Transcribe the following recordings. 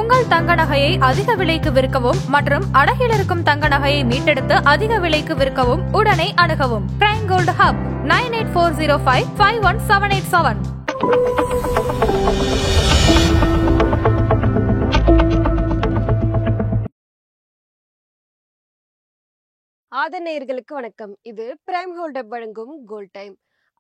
உங்கள் தங்க நகையை அதிக விலைக்கு விற்கவும் மற்றும் அடகில் இருக்கும் தங்க நகையை மீட்டெடுத்து அதிக விலைக்கு விற்கவும் உடனே அணுகவும். Prime gold hub 9840551787. நேயர்களுக்கு வணக்கம். இது பிரைம் கோல்ட் ஹப் வழங்கும் கோல்ட் டைம்.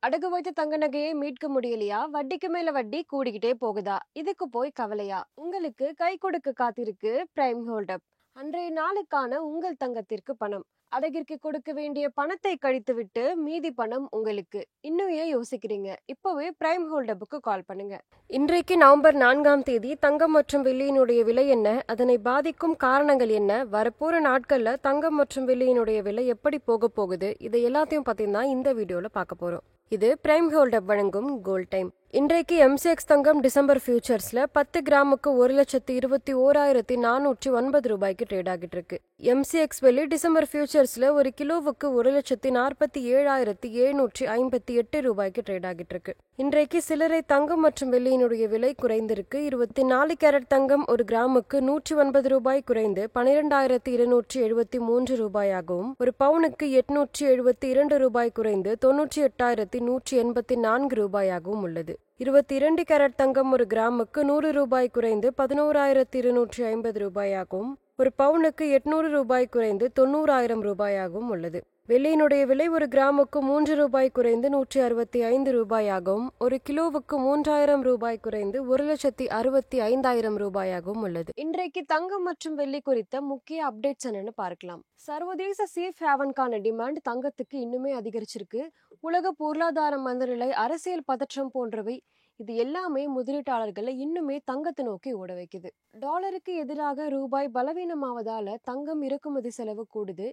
அடகு வைத்த தங்க நகையை மீட்க முடியலையா? வட்டிக்கு மேல வட்டி கூடிக்கிட்டே போகுதா? இதுக்கு போய் கவலையா? உங்களுக்கு கை கொடுக்க காத்திருக்கு பிரைம் கோல்ட் ஹப். அன்றைய நாளுக்கான உங்கள் தங்கத்திற்கு பணம். அடகிற்கு கொடுக்க வேண்டிய பணத்தை கழித்து விட்டு மீதி பணம் உங்களுக்கு. இன்னும் ஏன் யோசிக்கிறீங்க? இப்பவே பிரைம் கோல்ட் ஹப்புக்கு கால் பண்ணுங்க. இன்றைக்கு நவம்பர் 4ஆம் தேதி தங்கம் மற்றும் வெள்ளியினுடைய விலை என்ன? அதனை பாதிக்கும் காரணங்கள் என்ன? வரப்போற நாட்கள்ல தங்கம் மற்றும் வெள்ளியினுடைய விலை எப்படி போக போகுது? இதை எல்லாத்தையும் பார்த்தீங்கன்னா இந்த வீடியோல பார்க்க போறோம். இது பிரைம் கோல்ட் ஹப் வழங்கும் கோல்ட் டைம். இன்றைக்கு எம்சிஎக்ஸ் தங்கம் டிசம்பர் ஃபியூச்சர்ஸ்ல 10 கிராமுக்கு 1,21,409 ரூபாய்க்கு ட்ரேட் ஆகிட்டு இருக்கு. எம்சிஎக்ஸ் வெள்ளி டிசம்பர் ஃபியூச்சர்ஸ்ல ஒரு கிலோவுக்கு 1,47,758 ரூபாய்க்கு ட்ரேட் ஆகிட்டு இருக்கு. இன்றைக்கு சில்லறை தங்கம் மற்றும் வெள்ளியினுடைய விலை குறைந்திருக்கு. 24 கேரட் தங்கம் ஒரு கிராமுக்கு 109 ரூபாய் குறைந்து 12,273 ரூபாயாகவும், ஒரு பவுனுக்கு 872 ரூபாய் குறைந்து 98,184 ரூபாயாகவும் உள்ளது. 22 கேரட் தங்கம் ஒரு கிராமுக்கு 100 ரூபாய் குறைந்து 11,250 ரூபாயாகவும், ஒரு பவுனுக்கு 800 ரூபாய் குறைந்து 90,000 ரூபாயாகவும் உள்ளது. வெள்ளியினுடைய விலை ஒரு கிராமுக்கு 3 ரூபாய் குறைந்து 165 ரூபாயாகவும், ஒரு கிலோவுக்கு 3,000 ரூபாய் குறைந்து 1,65,000 ரூபாயாகவும் உள்ளது. இன்றைக்கு தங்கம் மற்றும் வெள்ளி குறித்த முக்கிய அப்டேட்ஸ் என்னன்னு பார்க்கலாம். சர்வதேச சேஃப் ஹேவனுக்கான டிமாண்ட் தங்கத்துக்கு இன்னுமே அதிகரிச்சிருக்கு. உலக பொருளாதார மந்தநிலை, அரசியல் பதற்றம் போன்றவை இது எல்லாமே முதலீட்டாளர்களை இன்னுமே தங்கத்தை நோக்கி ஓட வைக்குது. டாலருக்கு எதிராக ரூபாய் பலவீனமாவதால தங்கம் இறக்குமதி செலவு கூடுது.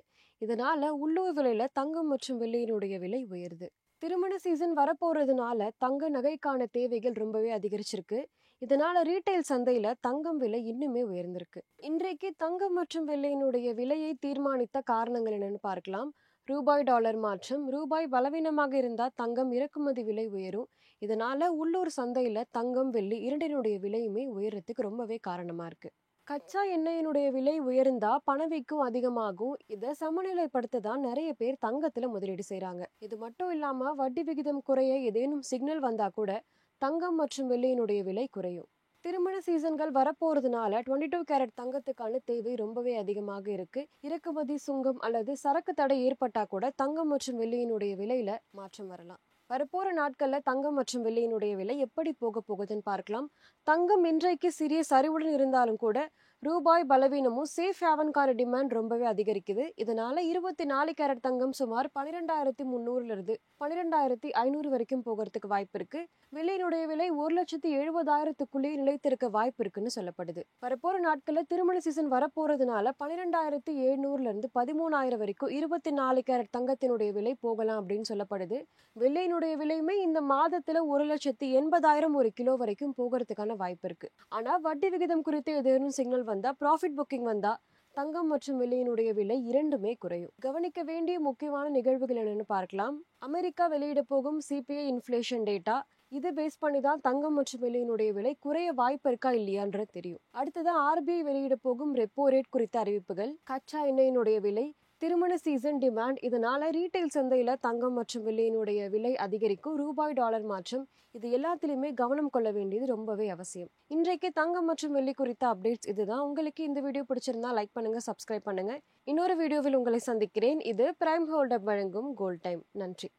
இதனால உள்ளூர் விலையில தங்கம் மற்றும் வெள்ளியினுடைய விலை உயருது. திருமண சீசன் வரப்போறதுனால தங்க நகைக்கான தேவைகள் ரொம்பவே அதிகரிச்சிருக்கு. இதனால ரீட்டைல் சந்தையில தங்கம் விலை இன்னுமே உயர்ந்திருக்கு. இன்றைக்கு தங்கம் மற்றும் வெள்ளியினுடைய விலையை தீர்மானித்த காரணங்கள் என்னன்னு பார்க்கலாம். ரூபாய் டாலர் மாற்றம். ரூபாய் பலவீனமாக இருந்தா தங்கம் இறக்குமதி விலை உயரும். இதனால உள்ளூர் சந்தையில தங்கம் வெள்ளி இரண்டினுடைய விலையுமே உயரத்துக்கு ரொம்பவே காரணமா இருக்கு. கச்சா எண்ணெயினுடைய விலை உயர்ந்தா பணவீக்கம் அதிகமாகும். இதை சமநிலைப்படுத்ததான் நிறைய பேர் தங்கத்துல முதலீடு செய்யறாங்க. இது மட்டும் இல்லாம வட்டி விகிதம் குறைய ஏதேனும் சிக்னல் வந்தா கூட தங்கம் மற்றும் வெள்ளியினுடைய விலை குறையும். திருமண சீசன்கள் வரப்போறதுனால 22 கேரட் தங்கத்துக்கான தேவை ரொம்பவே அதிகமாக இருக்கு. இறக்குமதி சுங்கம் அல்லது சரக்கு தடை ஏற்பட்டா கூட தங்கம் மற்றும் வெள்ளியினுடைய விலையில மாற்றம் வரலாம். வரப்போற நாட்கள்ல தங்கம் மற்றும் வெள்ளியினுடைய விலை எப்படி போக போகுதுன்னு பார்க்கலாம். தங்கம் இன்றைக்கு சிறிய சரிவுடன் இருந்தாலும் கூட ரூபாய் பலவீனமும் சேஃப் ஹேவனுக்கான டிமாண்ட் ரொம்பவே அதிகரிக்குது. இதனால 24 கேரட் தங்கம் சுமார் 12,300 இருந்து 12,500 வரைக்கும் போகிறதுக்கு வாய்ப்பு இருக்கு. வெள்ளியினுடைய விலை 1,70,000க்குள்ளே நிலைத்திருக்க வாய்ப்பு இருக்குன்னு சொல்லப்படுது. வரப்போற நாட்கள்ல திருமண சீசன் வரப்போறதுனால 12,700 இருந்து 13,000 வரைக்கும் 24 கேரட் தங்கத்தினுடைய விலை போகலாம் அப்படின்னு சொல்லப்படுது. வெள்ளியினுடைய விலையுமே இந்த மாதத்துல 1,80,000 ஒரு கிலோ வரைக்கும் போகிறதுக்கான வாய்ப்பு இருக்கு. ஆனா வட்டி விகிதம் குறித்து ஏதேனும் சிக்னல் வந்தா, ப்ராஃபிட் புக்கிங் வந்தா தங்கம் மற்றும் வெள்ளியினுடைய விலை இரண்டுமே குறையும். கவனிக்க வேண்டிய முக்கியமான நிகழ்வுகள் என்னன்னு பார்க்கலாம். அமெரிக்கா வெளியிட போகும் சிபிஐ இன்ஃப்ளேஷன் டேட்டா. இதை பேஸ் பண்ணி தான் தங்கம் மற்றும் வெள்ளியினுடைய விலை குறைய வாய்ப்பு இருக்கா இல்லையான்றது தெரியும். அடுத்ததான் ஆர்பிஐ வெளியிட போகும் ரெப்போ ரேட் குறித்த அறிவிப்புகள், கச்சா எண்ணெயினுடைய விலை, திருமண சீசன் டிமாண்ட். இதனால ரீட்டைல் சந்தையில தங்கம் மற்றும் வெள்ளியினுடைய விலை அதிகரிக்கும். ரூபாய் டாலர் மாற்றம். இது எல்லாத்திலுமே கவனம் கொள்ள வேண்டியது ரொம்பவே அவசியம். இன்றைக்கு தங்கம் மற்றும் வெள்ளி குறித்த அப்டேட்ஸ் இதுதான். உங்களுக்கு இந்த வீடியோ பிடிச்சிருந்தா லைக் பண்ணுங்க, சப்ஸ்கிரைப் பண்ணுங்க. இன்னொரு வீடியோவில் உங்களை சந்திக்கிறேன். இது பிரைம் கோல்ட் ஹப் வழங்கும் கோல்ட் டைம். நன்றி.